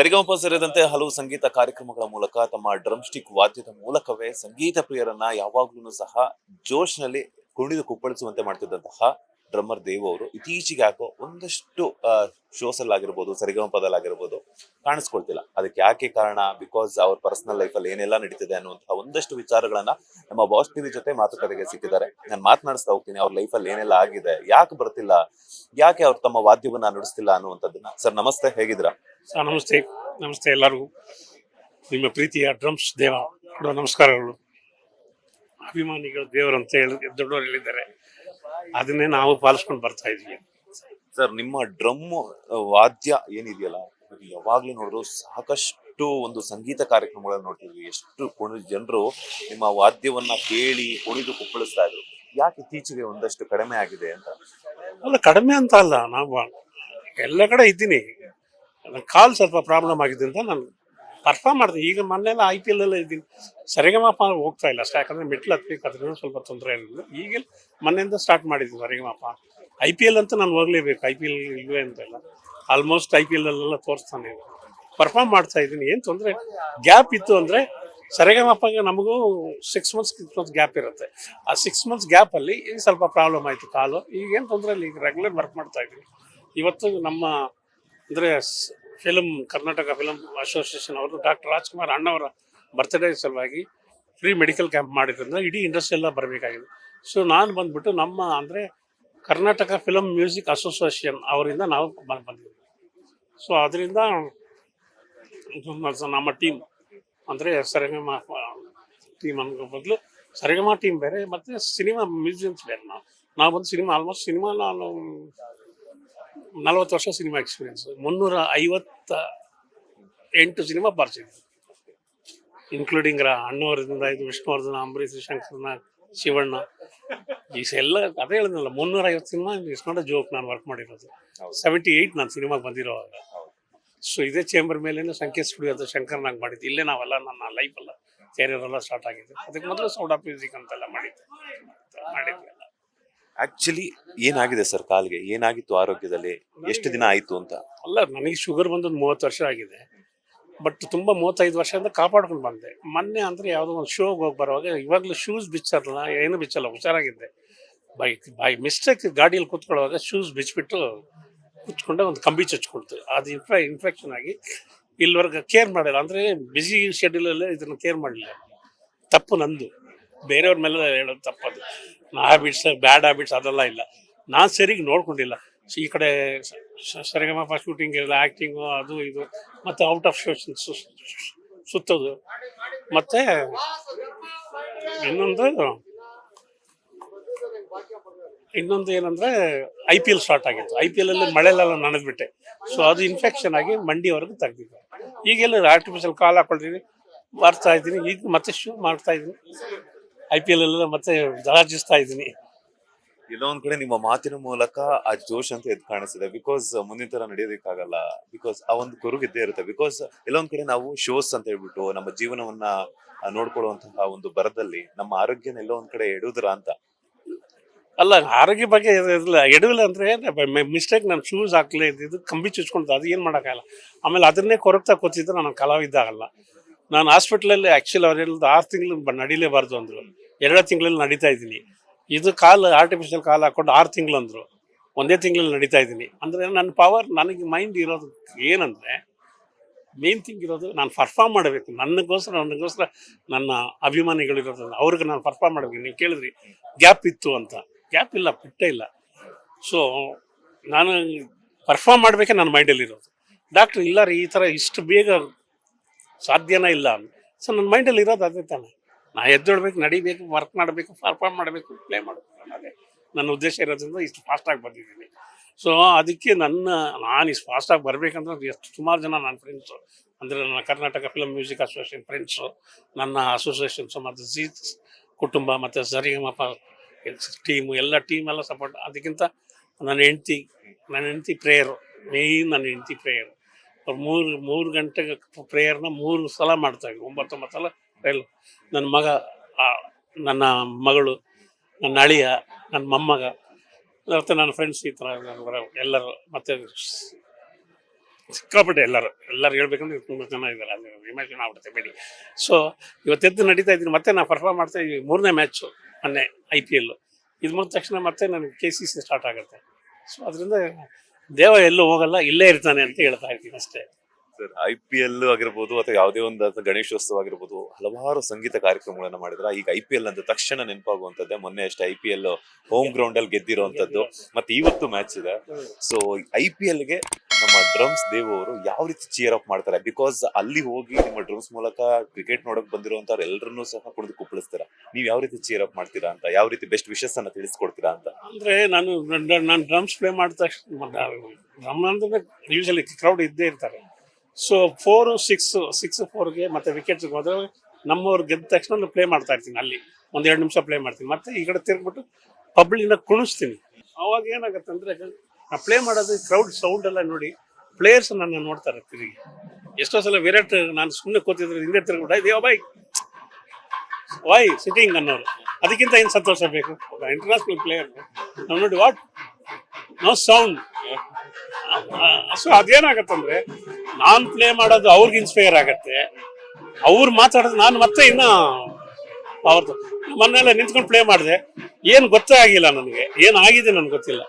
ಸರಿಗಮಪ ಸೇರಿದಂತೆ ಹಲವು ಸಂಗೀತ ಕಾರ್ಯಕ್ರಮಗಳ ಮೂಲಕ ತಮ್ಮ ಡ್ರಮ್ ಸ್ಟಿಕ್ ವಾದ್ಯದ ಮೂಲಕವೇ ಸಂಗೀತ ಪ್ರಿಯರನ್ನ ಯಾವಾಗ್ಲೂ ಸಹ ಜೋಶ್ನಲ್ಲಿ ಕುಣಿದು ಕುಪ್ಪಳಿಸುವಂತೆ ಮಾಡ್ತಿದ್ದಂತಹ ಡ್ರಮ್ಮರ್ ದೇವ್ ಅವರು ಇತ್ತೀಚೆಗೆ ಯಾಕೋ ಒಂದಷ್ಟು ಶೋಸ್ ಅಲ್ಲಾಗಿರ್ಬೋದು ಸರಿಗಮಪದಲ್ಲಾಗಿರ್ಬೋದು ಕಾಣಿಸ್ಕೊಳ್ತಿಲ್ಲ. ಅದಕ್ಕೆ ಯಾಕೆ ಕಾರಣ? ಬಿಕಾಸ್ ಅವ್ರ ಪರ್ಸನಲ್ ಲೈಫ್ ಅಲ್ಲಿ ಏನೆಲ್ಲ ನಡೀತಿದೆ ಅನ್ನುವಂತಹ ಒಂದಷ್ಟು ವಿಚಾರಗಳನ್ನ ನಮ್ಮ ಬಾಸ್ ಟಿವಿ ಜೊತೆ ಮಾತುಕತೆಗೆ ಸಿಕ್ಕಿದ್ದಾರೆ. ನಾನು ಮಾತನಾಡಿಸ್ತಾ ಹೋಗ್ತೀನಿ ಅವ್ರ ಲೈಫ್ ಅಲ್ಲಿ ಏನೆಲ್ಲ ಆಗಿದೆ, ಯಾಕೆ ಬರ್ತಿಲ್ಲ, ಯಾಕೆ ಅವ್ರು ತಮ್ಮ ವಾದ್ಯವನ್ನ ನುಡಿಸ್ತಿಲ್ಲ ಅನ್ನುವಂಥದ್ದನ್ನ. ಸರ್ ನಮಸ್ತೆ, ಹೇಗಿದ್ದೀರಾ? ನಮಸ್ತೆ. ನಮಸ್ತೆ ಎಲ್ಲರಿಗೂ. ನಿಮ್ಮ ಪ್ರೀತಿಯ ಡ್ರಮ್ಸ್ ದೇವ ಕೊಡುವ ನಮಸ್ಕಾರಗಳು. ಅಭಿಮಾನಿಗಳು ದೇವರಂತ ಹೇಳಿ ದೊಡ್ಡವರು ಹೇಳಿದ್ದಾರೆ, ಅದನ್ನೇ ನಾವು ಪಾಲಿಸ್ಕೊಂಡು ಬರ್ತಾ ಇದ್ವಿ. ಸರ್, ನಿಮ್ಮ ಡ್ರಮ್ ವಾದ್ಯ ಏನಿದೆಯಲ್ಲ, ಯಾವಾಗ್ಲೂ ನೋಡಿದ್ರು ಸಾಕಷ್ಟು ಒಂದು ಸಂಗೀತ ಕಾರ್ಯಕ್ರಮಗಳನ್ನ ನೋಡ್ತೀವಿ. ಎಷ್ಟು ಜನರು ನಿಮ್ಮ ವಾದ್ಯವನ್ನ ಕೇಳಿ ಕುಣಿದು ಕುಪ್ಪಳಿಸ್ತಾ ಇದ್ರು. ಯಾಕೆ ಇತ್ತೀಚೆಗೆ ಒಂದಷ್ಟು ಕಡಿಮೆ ಆಗಿದೆ ಅಂತ? ಅಲ್ಲ, ಕಡಿಮೆ ಅಂತ ಅಲ್ಲ, ನಾವು ಎಲ್ಲ ಕಡೆ ಇದ್ದೀನಿ. ನನ್ನ ಕಾಲ್ ಸ್ವಲ್ಪ ಪ್ರಾಬ್ಲಮ್ ಆಗಿದೆ ಅಂತ ನಾನು ಪರ್ಫಾರ್ಮ್ ಮಾಡಿದೆ. ಈಗ ಮೊನ್ನೆಲ್ಲ IPL ಎಲ್ಲ ಇದ್ದೀನಿ, ಸರಿಗಮಪ ಹೋಗ್ತಾ ಇಲ್ಲ ಅಷ್ಟೇ. ಯಾಕಂದರೆ ಮೆಟ್ಲು ಹತ್ಬೇಕು, ಅದ್ರಿಂದ ಸ್ವಲ್ಪ ತೊಂದರೆ ಇರಲಿಲ್ಲ. ಈಗ ಮೊನ್ನೆಯಿಂದ ಸ್ಟಾರ್ಟ್ ಮಾಡಿದ್ವಿ ಸರಿಗಮಪ. IPL ಅಂತೂ ನಾನು ಹೋಗಲೇಬೇಕು, IPL ಇಲ್ವೇ ಅಂತ ಇಲ್ಲ. ಆಲ್ಮೋಸ್ಟ್ IPL ಅಲ್ಲೆಲ್ಲ ತೋರಿಸ್ತಾನೆ ಪರ್ಫಾರ್ಮ್ ಮಾಡ್ತಾ ಇದ್ದೀನಿ. ಏನು ತೊಂದರೆ ಗ್ಯಾಪ್ ಇತ್ತು ಅಂದರೆ ಸರಿಗಮಪಗೆ ನಮಗೂ 6 months ಗ್ಯಾಪ್ ಇರುತ್ತೆ. ಆ 6 months ಗ್ಯಾಪಲ್ಲಿ ಈಗ ಸ್ವಲ್ಪ ಪ್ರಾಬ್ಲಮ್ ಆಯಿತು ಕಾಲು. ಈಗೇನು ತೊಂದರೆ ಇಲ್ಲ, ಈಗ ರೆಗ್ಯುಲರ್ ವರ್ಕ್ ಮಾಡ್ತಾ ಇದ್ದೀನಿ. ಇವತ್ತು ನಮ್ಮ ಅಂದರೆ ಕರ್ನಾಟಕ ಫಿಲಮ್ ಅಸೋಸಿಯೇಷನ್ ಅವರು ಡಾಕ್ಟರ್ ರಾಜ್ಕುಮಾರ್ ಅಣ್ಣವರ ಬರ್ತ್ಡೇ ಸಲುವಾಗಿ ಫ್ರೀ ಮೆಡಿಕಲ್ ಕ್ಯಾಂಪ್ ಮಾಡಿದ್ರಿಂದ ಇಡೀ ಇಂಡಸ್ಟ್ರಿ ಎಲ್ಲ ಬರಬೇಕಾಗಿದೆ. ಸೊ ನಾನು ಬಂದ್ಬಿಟ್ಟು ನಮ್ಮ ಅಂದರೆ ಕರ್ನಾಟಕ ಫಿಲಮ್ ಮ್ಯೂಸಿಕ್ ಅಸೋಸಿಯೇಷನ್ ಅವರಿಂದ ನಾವು ಬಂದಿದ್ದೀವಿ. ಸೊ ಅದರಿಂದ ನಮ್ಮ ಟೀಮ್ ಅಂದರೆ ಸರಿಗಮ ಟೀಮ್ ಅನ್ನೋ ಬದಲು ಸರಿಗಮ ಟೀಮ್ ಬೇರೆ ಮತ್ತು ಸಿನಿಮಾ ಮ್ಯೂಸಿಯಮ್ಸ್ ಬೇರೆ. ನಾವು ಬಂದು ಆಲ್ಮೋಸ್ಟ್ ಸಿನಿಮಾ ನಾನು 40 ವರ್ಷ ಸಿನಿಮಾ ಎಕ್ಸ್ಪೀರಿಯನ್ಸ್, 358 ಸಿನಿಮಾ ಬಾರಿಸಿದ್ವಿ, ಇನ್ಕ್ಲೂಡಿಂಗ್ ಅಣ್ಣವರಿಂದ ಇದು ವಿಷ್ಣುವರ್ಧನ, ಅಂಬರೀಷ್, ಶಂಕರನಾಗ್, ಶಿವಣ್ಣ, ಈ ಎಲ್ಲ ಅದೇ ಹೇಳಿದ್ನಲ್ಲ, 350 cinema. It's not a joke, ನಾನು ವರ್ಕ್ ಮಾಡಿರೋದು 78 ನಾನು ಸಿನಿಮಾಗೆ ಬಂದಿರೋವಾಗ. ಸೊ ಇದೇ ಚೇಂಬರ್ ಮೇಲೇನು ಸಂಕೇತ್ ಸ್ಟುಡಿಯೋ ಅಂತ ಶಂಕರ್ನಾಗ್ ಮಾಡಿದ್ದು. ಇಲ್ಲೇ ನಾವೆಲ್ಲ ನನ್ನ ಲೈಫೆಲ್ಲ ಕ್ಯಾರಿಯರ್ ಎಲ್ಲ ಸ್ಟಾರ್ಟ್ ಆಗಿದೆ. ಅದಕ್ಕೆ ಮೊದಲು ಸೌಂಡ್ ಆಫ್ ಮ್ಯೂಸಿಕ್ ಅಂತೆಲ್ಲ ಮಾಡಿದ್ವಿ. ಆಕ್ಚುಲಿ ಏನಾಗಿದೆ ಸರ್ ಕಾಲ್ಗೆ? ಏನಾಗಿತ್ತು ಆರೋಗ್ಯದಲ್ಲಿ? ಎಷ್ಟು ದಿನ ಆಯ್ತು ಅಂತ? ಅಲ್ಲ, ನನಗೆ ಶುಗರ್ ಬಂದದ್ದು 30 ವರ್ಷ ಆಗಿದೆ. ಬಟ್ ತುಂಬ 35 ವರ್ಷದಿಂದ ಕಾಪಾಡ್ಕೊಂಡು ಬಂದೆ. ಮೊನ್ನೆ ಅಂದರೆ ಯಾವುದೋ ಒಂದು ಶೋಗೆ ಹೋಗಿ ಬರುವಾಗ ಇವಾಗಲೂ ಶೂಸ್ ಬಿಚ್ಚಲ್ಲ, ಏನು ಬಿಚ್ಚಲ್ಲ, ಹುಷಾರಾಗಿದ್ದೆ. ಬೈ ಮಿಸ್ಟೇಕ್ ಗಾಡಿಯಲ್ಲಿ ಕೂತ್ಕೊಳ್ಳುವಾಗ ಶೂಸ್ ಬಿಚ್ಚಿಬಿಟ್ಟು ಕೂತ್ಕೊಂಡೆ ಒಂದು ಕಂಬಿ ಚಚ್ಕೊಳ್ತು. ಅದು ಇನ್ಫೆಕ್ಷನ್ ಆಗಿ ಇಲ್ಲಿವರೆಗೆ ಕೇರ್ ಮಾಡಿಲ್ಲ. ಅಂದರೆ ಬ್ಯುಸಿ ಶೆಡ್ಯೂಲಲ್ಲೇ ಇದನ್ನು ಕೇರ್ ಮಾಡಲಿಲ್ಲ. ತಪ್ಪು ನಂದು, ಬೇರೆಯವ್ರ ಮೇಲೆ ಹೇಳೋದು ತಪ್ಪದು. ಹ್ಯಾಬಿಟ್ಸ್, ಬ್ಯಾಡ್ ಹ್ಯಾಬಿಟ್ಸ್ ಅದೆಲ್ಲ ಇಲ್ಲ. ನಾನು ಸರಿಗೆ ನೋಡ್ಕೊಂಡಿಲ್ಲ. ಈ ಕಡೆ ಸರಿಗಮಪ ಶೂಟಿಂಗ್ ಇರಲ್ಲ, ಆ್ಯಕ್ಟಿಂಗು, ಅದು ಇದು, ಮತ್ತು ಔಟ್ ಆಫ್ ಸ್ಟೇಷನ್ ಸುತ್ತೋದು. ಮತ್ತು ಇನ್ನೊಂದು ಏನಂದರೆ IPL ಸ್ಟಾರ್ಟ್ ಆಗಿತ್ತು. IPL ಅಲ್ಲಿ ಮಳೆಲೆಲ್ಲ ನೆನೆದ್ಬಿಟ್ಟೆ. ಸೊ ಅದು ಇನ್ಫೆಕ್ಷನ್ ಆಗಿ ಮಂಡಿವರೆಗೂ ತೆಗ್ದಿದ್ದೆ. ಈಗೆಲ್ಲ ಆರ್ಟಿಫಿಷಿಯಲ್ ಕಾಲ್ ಹಾಕೊಳ್ತೀನಿ, ಬರ್ತಾ ಇದ್ದೀನಿ. ಈಗ ಮತ್ತೆ ಶೂ ಮಾಡ್ತಾ ಇದ್ದೀನಿ, IPL ಎಲ್ಲ ಮತ್ತೆ ಜಲಾಜಿಸ್ತಾ ಇದ್ದೀನಿ. ಎಲ್ಲೋ ಒಂದ್ ಕಡೆ ನಿಮ್ಮ ಮಾತಿನ ಮೂಲಕ ಆ ಜೋಶ್ ಅಂತ ಎದ್ದು ಕಾಣಿಸ್ತಿದೆ. ಬಿಕಾಸ್ ಮುಂದಿನ ತರ ನಡೆಯೋದಕ್ಕಾಗಲ್ಲ, ಬಿಕಾಸ್ ಆ ಒಂದು ಕೊರಗಿದ್ದೇ ಇರುತ್ತೆ. ಬಿಕಾಸ್ ಎಲ್ಲೋ ಒಂದ್ ಕಡೆ ನಾವು ಶೋಸ್ ಅಂತ ಹೇಳ್ಬಿಟ್ಟು ನಮ್ಮ ಜೀವನವನ್ನ ನೋಡ್ಕೊಳ್ಳುವಂತಹ ಒಂದು ಬರದಲ್ಲಿ ನಮ್ಮ ಆರೋಗ್ಯನ ಎಲ್ಲೋ ಒಂದ್ ಕಡೆ ಎಡುದ್ರ ಅಂತ. ಅಲ್ಲ, ಆರೋಗ್ಯ ಬಗ್ಗೆ ಎಡವಿಲ್ಲ ಅಂದರೆ ಮಿಸ್ಟೇಕ್. ನಾನು ಶೂಸ್ ಹಾಕ್ಲೇ ಇದ್ದಿದ್ದು ಕಂಬಿ ಚುಚ್ಕೊಳ್ತು, ಅದು ಏನು ಮಾಡೋಕ್ಕಾಗಲ್ಲ. ಆಮೇಲೆ ಅದನ್ನೇ ಕೊರಗ್ತಾ ಕೂತಿದ್ರೆ ನಾನು ಕಲಾವಿದ ಆಗಲ್ಲ. ನಾನು ಹಾಸ್ಪಿಟ್ಲಲ್ಲಿ ಆ್ಯಕ್ಚುಲಿ ಅವ್ರು ಹೇಳಿದ್ದು 6 ತಿಂಗಳು ನಡೀಲೇಬಾರ್ದು ಅಂದರು. 2 ತಿಂಗಳಲ್ಲಿ ನಡೀತಾ ಇದ್ದೀನಿ. ಇದು ಕಾಲು ಆರ್ಟಿಫಿಷಿಯಲ್ ಕಾಲು ಹಾಕ್ಕೊಂಡು 6 ತಿಂಗಳು ಅಂದರು. 1 ತಿಂಗಳಲ್ಲಿ ನಡೀತಾ ಇದ್ದೀನಿ. ಅಂದರೆ ನನ್ನ ಪವರ್, ನನಗೆ ಮೈಂಡ್ ಇರೋದು ಏನಂದರೆ, ಮೇನ್ ಥಿಂಗ್ ಇರೋದು ನಾನು ಪರ್ಫಾರ್ಮ್ ಮಾಡಬೇಕು. ನನಗೋಸ್ಕರ ನನ್ನ ಅಭಿಮಾನಿಗಳಿರೋದು, ಅವ್ರಿಗೆ ನಾನು ಪರ್ಫಾರ್ಮ್ ಮಾಡಬೇಕು. ನೀವು ಕೇಳಿದ್ರಿ ಗ್ಯಾಪ್ ಇತ್ತು ಅಂತ, ಗ್ಯಾಪ್ ಇಲ್ಲ, ಬಿಟ್ಟೇ ಇಲ್ಲ. ಸೊ ನಾನು ಪರ್ಫಾರ್ಮ್ ಮಾಡಬೇಕೆ ನನ್ನ ಮೈಂಡಲ್ಲಿರೋದು. ಡಾಕ್ಟ್ರ್ ಇಲ್ಲ ರೀ, ಈ ಥರ ಇಷ್ಟು ಬೇಗ ಸಾಧ್ಯನೇ ಇಲ್ಲ ಅಂತ. ಸೊ ನನ್ನ ಮೈಂಡಲ್ಲಿ ಇರೋದು ಅದೇ ತಾನೆ. ನಾ ಎದ್ದೇಳಬೇಕು, ನಡಿಬೇಕು, ವರ್ಕ್ ಮಾಡಬೇಕು, ಪರ್ಫಾರ್ಮ್ ಮಾಡಬೇಕು, ಪ್ಲೇ ಮಾಡಬೇಕು. ಅದೇ ನನ್ನ ಉದ್ದೇಶ ಇರೋದ್ರಿಂದ ಇಷ್ಟು ಫಾಸ್ಟಾಗಿ ಬಂದಿದ್ದೀನಿ. ಸೊ ಅದಕ್ಕೆ ನಾನು ಇಷ್ಟು ಫಾಸ್ಟಾಗಿ ಬರಬೇಕಂದ್ರೆ ಎಷ್ಟು ಸುಮಾರು ಜನ ನನ್ನ ಫ್ರೆಂಡ್ಸು, ಅಂದರೆ ನನ್ನ Karnataka film music association friends, ನನ್ನ ಅಸೋಸಿಯೇಷನ್ಸು, ಮತ್ತು ಜೀ ಕುಟುಂಬ, ಮತ್ತು ಸರಿಗಮಪ ಟೀಮು, ಎಲ್ಲ ಟೀಮೆಲ್ಲ ಸಪೋರ್ಟ್. ಅದಕ್ಕಿಂತ ನನ್ನ ಹೆಂಡ್ತಿ ಪ್ರೇಯರು, ಮೇಯ್ನ್ ನನ್ನ ಹೆಂಡ್ತಿ ಪ್ರೇಯರು. ಅವ್ರು 3 ಗಂಟೆಗೆ ಪ್ರೇಯರ್ನ 3 ಸಲ ಮಾಡ್ತಾಯಿದ್ರು, 9 ಸಲ ಪ್ರೇಯರ್. ನನ್ನ ಮಗ, ನನ್ನ ಮಗಳು, ನನ್ನ ಅಳಿಯ, ನನ್ನ ಮೊಮ್ಮಗ, ಮತ್ತು ನನ್ನ ಫ್ರೆಂಡ್ಸ್, ಈ ಥರ ಎಲ್ಲರೂ. ಮತ್ತು ಸಿಕ್ಕಾಪಟ್ಟೆ ಎಲ್ಲರೂ ಹೇಳ್ಬೇಕಂದ್ರೆ ತುಂಬ ಚೆನ್ನಾಗಿದ್ದಾರೆ, ಅಲ್ಲಿ ಇಮ್ಯಾಜಿನ್ ಆಗ್ಬಿಡುತ್ತೆ ಬೇಡಿ. ಸೊ ಇವತ್ತೆದ್ದು ನಡೀತಾ ಇದ್ದೀನಿ, ಮತ್ತೆ ನಾನು ಪರ್ಫಾರ್ಮ್ ಮಾಡ್ತಾ ಇದ್ದೀವಿ. 3ನೇ ಮ್ಯಾಚು ಮೊನ್ನೆ IPL. ಇದು ಮುಗಿದ ತಕ್ಷಣ ಮತ್ತೆ ನನಗೆ KCC ಸ್ಟಾರ್ಟ್ ಆಗುತ್ತೆ. ಸೊ ಅದರಿಂದ ದೇವ ಎಲ್ಲೂ ಹೋಗಲ್ಲ, ಇಲ್ಲೇ ಇರ್ತಾನೆ ಅಂತ ಹೇಳ್ತಾ ಇರ್ತೀನಿ ಅಷ್ಟೇ. ಸರ್, IPL ಆಗಿರ್ಬೋದು ಅಥವಾ ಯಾವುದೇ ಒಂದು ಗಣೇಶೋತ್ಸವ ಆಗಿರ್ಬೋದು, ಹಲವಾರು ಸಂಗೀತ ಕಾರ್ಯಕ್ರಮಗಳನ್ನ ಮಾಡಿದ್ರ. ಈಗ IPL ಅಂತ ತಕ್ಷಣ ನೆನಪಾಗುವಂತದ್ದೇ ಮೊನ್ನೆ ಅಷ್ಟೇ IPL ಹೋಮ್ ಗ್ರೌಂಡ್ ಅಲ್ಲಿ ಗೆದ್ದಿರುವಂತದ್ದು, ಮತ್ತೆ ಇವತ್ತು ಮ್ಯಾಚ್ ಇದೆ. ಸೊ IPL ಗೆ ನಮ್ಮ ಡ್ರಮ್ಸ್ ದೇವ್ ಅವರು ಯಾವ ರೀತಿ ಚೀರ್ ಅಪ್ ಮಾಡ್ತಾರೆ? ಬಿಕಾಸ್ ಅಲ್ಲಿ ಹೋಗಿ ನಿಮ್ಮ ಡ್ರಮ್ಸ್ ಮೂಲಕ ಕ್ರಿಕೆಟ್ ನೋಡಕ್ ಬಂದಿರುವಂತವ್ರು ಎಲ್ಲರನ್ನೂ ಸಹ ಕುಣಿದು ಕುಪ್ಪಳಿಸ್ತೀರಾ. ನೀವ್ ಯಾವ ರೀತಿ ಚೀರ್ ಅಪ್ ಮಾಡ್ತೀರಾ ಅಂತ, ಯಾವ ರೀತಿ ಬೆಸ್ಟ್ ವಿಶಸ್ ಅನ್ನ ತಿಳಿಸ್ಕೊಡ್ತೀರಾ ಅಂತ? ಅಂದ್ರೆ ನಾನು ಡ್ರಮ್ಸ್ ಪ್ಲೇ ಮಾಡಿದ ತಕ್ಷಣ ಡ್ರಮ್ ಅಂದ್ರೆ ಯೂಶಲಿ ಕ್ರೌಡ್ ಇದ್ದೇ ಇರ್ತಾರೆ. ಸೊ 4-6-4ಗೆ ಮತ್ತೆ ವಿಕೆಟ್ಸ್ಗೆ ಹೋದ್ರೆ ನಮ್ಮವ್ರು ಗೆದ್ದ ತಕ್ಷಣ ನಾನು ಪ್ಲೇ ಮಾಡ್ತಾ ಇರ್ತೀನಿ. ಅಲ್ಲಿ 1-2 ನಿಮಿಷ ಪ್ಲೇ ಮಾಡ್ತೀನಿ, ಮತ್ತೆ ಈ ಕಡೆ ತಿರ್ಗ್ಬಿಟ್ಟು ಪಬ್ಲಿನ ಕುಣಿಸ್ತೀನಿ. ಅವಾಗ ಏನಾಗುತ್ತೆ ಅಂದ್ರೆ ನಾ ಪ್ಲೇ ಮಾಡೋದು ಕ್ರೌಡ್ ಸೌಂಡ್ ಎಲ್ಲ ನೋಡಿ ಪ್ಲೇಯರ್ಸ್ ನನ್ನ ನೋಡ್ತಾರೆ ತಿರುಗಿ. ಎಷ್ಟೋ ಸಲ ವಿರಾಟ್ ನಾನು ಸುಮ್ಮನೆ ಕೂತಿದ್ರೆ ಹಿಂದೆ ತಿರ್ಗ್ಬಿಟ್ಟು ವೈ ಸಿಟ್ಟಿಂಗ್ ಅನ್ನೋರು. ಅದಕ್ಕಿಂತ ಏನು ಸಂತೋಷ ಬೇಕು? ಇಂಟರ್ನ್ಯಾಷನಲ್ ಪ್ಲೇಯರ್ ನಾವು ನೋಡಿ ವಾಟ್ ನೋ ಸೌಂಡ್. ಸೊ ಅದೇನಾಗತ್ತಂದ್ರೆ ನಾನು ಪ್ಲೇ ಮಾಡೋದು ಅವ್ರಿಗೆ ಇನ್ಸ್ಪೈರ್ ಆಗತ್ತೆ, ಅವ್ರು ಮಾತಾಡೋದು ನಾನು ಮತ್ತೆ ಇನ್ನ ಅವ್ರದ್ದು. ಮೊನ್ನೆಲ್ಲ ನಿಂತ್ಕೊಂಡು ಪ್ಲೇ ಮಾಡಿದೆ, ಏನು ಗೊತ್ತೇ ಆಗಿಲ್ಲ ನನಗೆ, ಏನಾಗಿದೆ ನನಗೆ ಗೊತ್ತಿಲ್ಲ.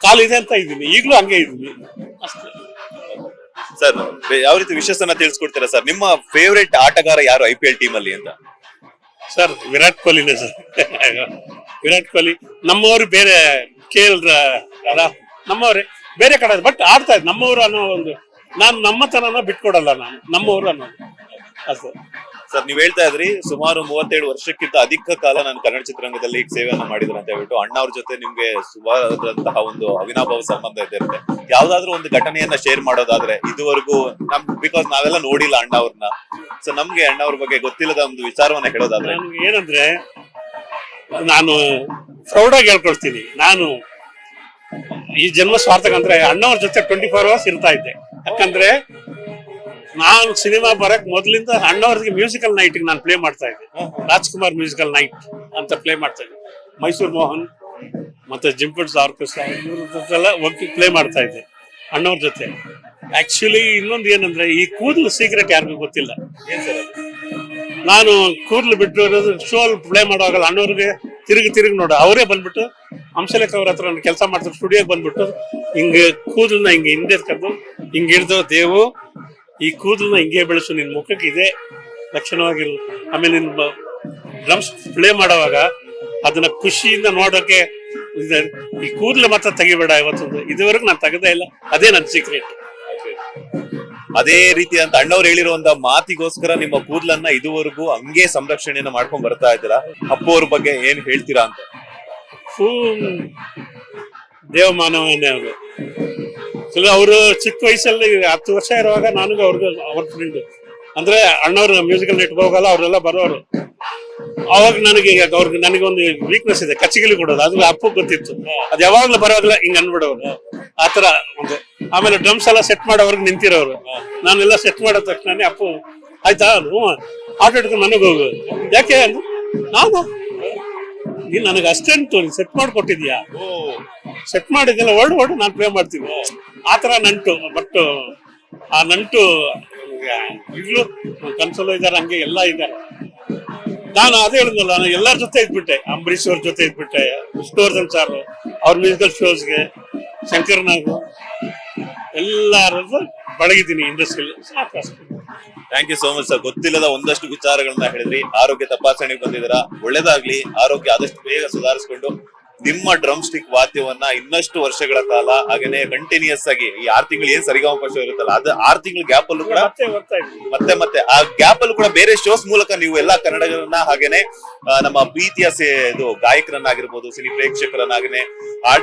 ಕಾಲಿದೆ ಅಂತ ಇದ್ದೀನಿ, ಈಗಲೂ ಹಂಗೆ ಇದ್ದೀನಿ ಅಷ್ಟೇ. ಸರ್, ಯಾವ ರೀತಿ ವಿಶಸ್ ಅನ್ನ ತಿಳಿಸ್ಕೊಡ್ತೀರಾ ಸರ್? ನಿಮ್ಮ ಫೇವರೇಟ್ ಆಟಗಾರ ಯಾರು IPL ಟೀಮ್ ಅಲ್ಲಿ ಅಂತ? ಸರ್, ವಿರಾಟ್ ಕೊಹ್ಲಿನೇ ಸರ್. ವಿರಾಟ್ ಕೊಹ್ಲಿ ನಮ್ಮವರು ಬೇರೆ KL ನಮ್ಮವ್ರೆ ಬೇರೆ ಕಡೆ, ಬಟ್ ಆಡ್ತಾ ಇದ್ ನಮ್ಮವರು ಅನ್ನೋ ಒಂದು, ನಾನು ನಮ್ಮತನನ ಬಿಟ್ಕೊಡಲ್ಲ, ನಾನು ನಮ್ಮವರು ಅನ್ನೋದು ಅಷ್ಟೇ. ಸರ್, ನೀವ್ ಹೇಳ್ತಾ ಇದ್ರಿ ಸುಮಾರು 37 ವರ್ಷಕ್ಕಿಂತ ಅಧಿಕ ಕಾಲ ನಾನು ಕನ್ನಡ ಚಿತ್ರರಂಗದಲ್ಲಿ ಸೇವೆಯನ್ನ ಮಾಡಿದ್ರು ಅಂತ ಹೇಳ್ಬಿಟ್ಟು. ಅಣ್ಣ ಅವ್ರ ಜೊತೆ ನಿಮ್ಗೆ ಸುಮಾರಾದಂತಹ ಒಂದು ಅವಿನಾಭಾವ ಸಂಬಂಧ ಇರುತ್ತೆ. ಯಾವ್ದಾದ್ರು ಒಂದು ಘಟನೆಯನ್ನ ಶೇರ್ ಮಾಡೋದಾದ್ರೆ, ಇದುವರೆಗೂ ಬಿಕಾಸ್ ನಾವೆಲ್ಲ ನೋಡಿಲ್ಲ ಅಣ್ಣ ಅವ್ರನ್ನ, ಸೊ ನಮ್ಗೆ ಅಣ್ಣ ಅವ್ರ ಬಗ್ಗೆ ಗೊತ್ತಿಲ್ಲದ ಒಂದು ವಿಚಾರವನ್ನ ಹೇಳೋದಾದ್ರೆ ನನ್ಗೆ ಏನಂದ್ರೆ, ನಾನು ಪ್ರೌಡಾಗಿ ಹೇಳ್ಕೊಳ್ತೀನಿ, ನಾನು ಈ ಜನ್ಮ ಸಾರ್ಥಕ ಅಂದ್ರೆ ಅಣ್ಣವ್ರ ಜೊತೆ 24 hours ಇರ್ತಾ ಇದ್ದೆ. ಯಾಕಂದ್ರೆ ನಾನು ಸಿನಿಮಾ ಬರಕ್ ಮೊದ್ಲಿಂದ ಅಣ್ಣವ್ರಿಗೆ ಮ್ಯೂಸಿಕಲ್ ನೈಟ್ ನಾನು ಪ್ಲೇ ಮಾಡ್ತಾ ಇದ್ದೆ. ರಾಜ್ಕುಮಾರ್ ಮ್ಯೂಸಿಕಲ್ ನೈಟ್ ಅಂತ ಪ್ಲೇ ಮಾಡ್ತಾ ಇದ್ದೆ. ಮೈಸೂರು ಮೋಹನ್ ಮತ್ತೆ ಜಿಂಪಲ್ಸ್ ಆರ್ಕೆಸ್ಟ್ರಾ ಇವ್ರದ್ದೆಲ್ಲ ಹೋಗಿ ಪ್ಲೇ ಮಾಡ್ತಾ ಇದ್ದೆ ಅಣ್ಣವ್ರ ಜೊತೆ. ಆಕ್ಚುಲಿ ಇನ್ನೊಂದು ಏನಂದ್ರೆ, ಈ ಕೂದಲು ಸೀಕ್ರೆಟ್ ಯಾರಿಗೂ ಗೊತ್ತಿಲ್ಲ. ನಾನು ಕೂದಲು ಬಿಟ್ಟು ಶೋ ಪ್ಲೇ ಮಾಡುವಾಗಲ್ಲ ಅಣ್ಣವ್ರಿಗೆ ತಿರುಗಿ ನೋಡ, ಅವರೇ ಬಂದ್ಬಿಟ್ಟು ಹಂಸಲೇಖ ಅವ್ರ ಹತ್ರ ಕೆಲಸ ಮಾಡ್ತಾರೆ ಸ್ಟುಡಿಯೋಗೆ ಬಂದ್ಬಿಟ್ಟು ಹಿಂಗೆ ಕೂದಲನ್ನ ಹಿಂಗೆ ಹಿಂದೆ ಕರೆದು ಹಿಂಗೆ ಹಿಡ್ದು, ದೇವು ಈ ಕೂದಲನ್ನ ಹಿಂಗೆ ಬೆಳೆಸು, ನಿನ್ ಮುಖಕ್ಕೆ ಇದೆ ಲಕ್ಷಣವಾಗಿರು. ಆಮೇಲೆ ನಿನ್ ಡ್ರಮ್ಸ್ ಪ್ಲೇ ಮಾಡುವಾಗ ಅದನ್ನ ಖುಷಿಯಿಂದ ನೋಡೋಕೆ ಈ ಕೂದಲು ಮಾತ್ರ ತೆಗಿಬೇಡ ಇವತ್ತೊಂದು. ಇದುವರೆಗೂ ನಾನು ತೆಗೆದೇ ಇಲ್ಲ, ಅದೇ ನನ್ನ ಸೀಕ್ರೆಟ್. ಅದೇ ರೀತಿ ಅಂತ ಅಣ್ಣವ್ರು ಹೇಳಿರುವಂತ ಮಾತಿಗೋಸ್ಕರ ನಿಮ್ಮ ಕೂದಲನ್ನ ಇದುವರೆಗೂ ಹಂಗೆ ಸಂರಕ್ಷಣೆಯನ್ನ ಮಾಡ್ಕೊಂಡ್ ಬರ್ತಾ ಇದ್ದೀರಾ. ಅಪ್ಪು ಅವ್ರ ಬಗ್ಗೆ ಏನ್ ಹೇಳ್ತೀರಾ ಅಂತ? ದೇವಮಾನವನೇ ಅವರು. ಅವರು ಚಿಕ್ಕ ವಯಸ್ಸಲ್ಲಿ 10 ವರ್ಷ ಇರುವಾಗ ನನಗೂ ಅವ್ರ ಫ್ರೆಂಡ್ ಅಂದ್ರೆ ಅಣ್ಣವ್ರ ಮ್ಯೂಸಿಕಲ್ ನೆಟ್ ಹೋಗಲ್ಲ, ಅವರೆಲ್ಲ ಬರೋರು. ಅವಾಗ ನನಗೆ ಒಂದು ವೀಕ್ನೆಸ್ ಇದೆ, ಕಚ್ಚಿಗಿಲಿ ಕೊಡೋದು. ಅದು ಅಪ್ಪು ಗೊತ್ತಿತ್ತು. ಅದು ಯಾವಾಗ್ಲೂ ಬರೋವಾಗಲ್ಲ ಹಿಂಗ ಅನ್ಬಿಡೋರು, ಆತರ ಒಂದು. ಆಮೇಲೆ ಡ್ರಮ್ಸ್ ಎಲ್ಲ ಸೆಟ್ ಮಾಡೋವ್ರಿಗೆ ನಿಂತಿರೋರು. ನಾನೆಲ್ಲ ಸೆಟ್ ಮಾಡೋ ತಕ್ಷಣ ಅಪ್ಪು ಆಯ್ತಾ ಆಟ ಇಟ್ಕೊಂಡು ನನಗೆ ಹೋಗೋದು. ಯಾಕೆ ಅಂದ್ರೆ, ನಾನು ನೀನ್ ನನಗೆ ಅಷ್ಟೆಂಟು ನೀನ್ ಸೆಟ್ ಮಾಡ್ಕೊಟ್ಟಿದ್ಯಾ, ಸೆಟ್ ಮಾಡಿದ್ದೆಲ್ಲ ಹೊರಡು ನಾನು ಪ್ಲೇ ಮಾಡ್ತೀನಿ. ಆತರ ನಂಟು. ಬಟ್ ಆ ನಂಟು ಈಗಲೂ ಕನ್ಸೋಲು ಇದ್ದಾರೆ, ಹಂಗೆ ಎಲ್ಲ ಇದ್ದಾರೆ. ನಾನು ಅದೇ ಹೇಳಿದ್ನಲ್ಲ, ನಾನು ಎಲ್ಲರ ಜೊತೆ ಇದ್ಬಿಟ್ಟೆ. ಅಂಬರೀಶ್ ಅವ್ರ ಜೊತೆ ಇದ್ಬಿಟ್ಟೆ, ವಿಷ್ಣುವರ್ಧನ್ ಸಾರ್ ಅವ್ರ ಮ್ಯೂಸಿಕಲ್ ಶೋಸ್ಗೆ, ಶಂಕರ್ ನಾಗು, ಎಲ್ಲರದ್ದು ಬಳಗಿದ್ದೀನಿ ಇಂಡಸ್ಟ್ರಿಯಲ್ಲಿ. ಸಾಕಷ್ಟು. Thank you so much sir. ಗೊತ್ತಿಲ್ಲದ ಒಂದಷ್ಟು ವಿಚಾರಗಳನ್ನ ಹೇಳಿದ್ರಿ. ಆರೋಗ್ಯ ತಪಾಸಣೆಗೆ ಬಂದಿದ್ದೀರಾ, ಒಳ್ಳೇದಾಗ್ಲಿ. ಆರೋಗ್ಯ ಆದಷ್ಟು ಬೇಗ ಸುಧಾರಿಸ್ಕೊಂಡು ನಿಮ್ಮ ಡ್ರಮ್ ಸ್ಟಿಕ್ ವಾದ್ಯವನ್ನ ಇನ್ನಷ್ಟು ವರ್ಷಗಳ ಕಾಲ ಹಾಗೇನೆ ಕಂಟಿನ್ಯೂಸ್ ಆಗಿ ಈ 6 ತಿಂಗಳು ಏನ್ ಸರಿಗಮ ಶೋ ಇರುತ್ತಲ್ಲ, ಅದು 6 ತಿಂಗಳ ಗ್ಯಾಪ್ ಅಲ್ಲೂ ಕೂಡ ಮತ್ತೆ ಆ ಗ್ಯಾಪ್ ಅಲ್ಲೂ ಕೂಡ ಬೇರೆ ಶೋಸ್ ಮೂಲಕ ನೀವು ಎಲ್ಲಾ ಕನ್ನಡಗಳನ್ನ ಹಾಗೇನೆ ನಮ್ಮ ಪ್ರೀತಿಯ ಇದು ಗಾಯಕರನ್ನಾಗಿರ್ಬೋದು, ಸಿನಿ ಪ್ರೇಕ್ಷಕರನ್ನಾಗೇನೆ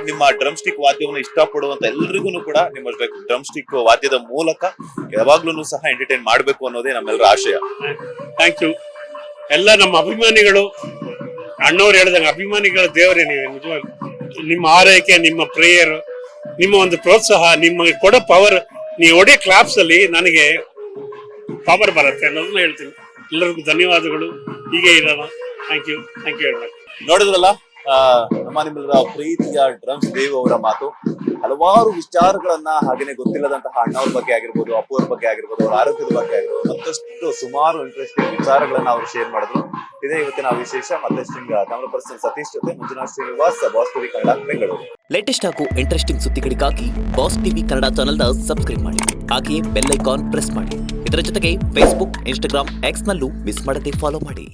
ನಿಮ್ಮ ಡ್ರಮ್ ಸ್ಟಿಕ್ ವಾದ್ಯವನ್ನು ಇಷ್ಟಪಡುವಂತ ಎಲ್ರಿಗೂ ಕೂಡ ನಿಮ್ಮ ಡ್ರಮ್ ಸ್ಟಿಕ್ ವಾದ್ಯದ ಮೂಲಕ ಯಾವಾಗ್ಲೂ ಸಹ ಎಂಟರ್ಟೈನ್ ಮಾಡ್ಬೇಕು ಅನ್ನೋದೇ ನಮ್ಮೆಲ್ಲರ ಆಶಯ. Thank you. ಎಲ್ಲ ನಮ್ಮ ಅಭಿಮಾನಿಗಳು, ಅಣ್ಣವ್ರು ಹೇಳಿದಂಗೆ ಅಭಿಮಾನಿಗಳ ದೇವರೇ ನೀವು. ನಿಜವಾಗಿ ನಿಮ್ಮ ಆರೈಕೆ, ನಿಮ್ಮ ಪ್ರೇಯರ್, ನಿಮ್ಮ ಒಂದು ಪ್ರೋತ್ಸಾಹ, ನಿಮಗೆ ಕೊಡೋ ಪವರ್, ನೀವು ಹೊಡೆ ಕ್ಲಾಪ್ಸ್ ಅಲ್ಲಿ ನನಗೆ ಪವರ್ ಬರುತ್ತೆ ಅನ್ನೋದನ್ನ ಹೇಳ್ತೀನಿ. ಎಲ್ಲರಿಗೂ ಧನ್ಯವಾದಗಳು. ಹೀಗೆ ಇರೋಣ. ಥ್ಯಾಂಕ್ ಯು ಹೇಳ್ಬೇಕು. ನೋಡಿದ್ರಲ್ಲ, ನಮ್ಮ ನಿಮ್ಮೆಲ್ಲರ ಪ್ರೀತಿಯ ಡ್ರಮ್ಸ್ ದೇವ್ ಅವರ ಮಾತು. ಹಲವಾರು ವಿಚಾರಗಳನ್ನ ಹಾಗೇನೆ ಗೊತ್ತಿಲ್ಲದಂತಹ ಅಣ್ಣವ್ರ ಬಗ್ಗೆ ಆಗಿರ್ಬೋದು, ಅಪ್ಪು ಅವ್ರ ಬಗ್ಗೆ ಆಗಿರ್ಬೋದು, ಅವರ ಆರೋಗ್ಯದ ಬಗ್ಗೆ ಆಗಿರ್ಬೋದು, ಮತ್ತಷ್ಟು ಸುಮಾರು ಇಂಟ್ರೆಸ್ಟಿಂಗ್ ವಿಚಾರಗಳನ್ನ ಅವರು ಶೇರ್ ಮಾಡಿದ್ರು. ಇದೇ ಇವತ್ತಿನ ವಿಶೇಷ. ಮತ್ತಷ್ಟು ಕ್ಯಾಮರಾ ಪರ್ಸನ್ ಸತೀಶ್ ಜೊತೆ Manjunath Srinivas, boss TV Kannada, Bengaluru. Latest ಹಾಗೂ ಇಂಟ್ರೆಸ್ಟಿಂಗ್ ಸುದ್ದಿಗಳಿಗಾಗಿ ಬಾಸ್ ಟಿವಿ ಕನ್ನಡ ಚಾನೆಲ್ನ ಸಬ್ಸ್ಕ್ರೈಬ್ ಮಾಡಿ. ಹಾಗೆಯೇ ಬೆಲ್ ಐಕಾನ್ ಪ್ರೆಸ್ ಮಾಡಿ. ಇದರ ಜೊತೆಗೆ ಫೇಸ್ಬುಕ್, ಇನ್ಸ್ಟಾಗ್ರಾಮ್, ಎಕ್ಸ್ ನಲ್ಲೂ ಮಿಸ್ ಮಾಡದೆ ಫಾಲೋ ಮಾಡಿ.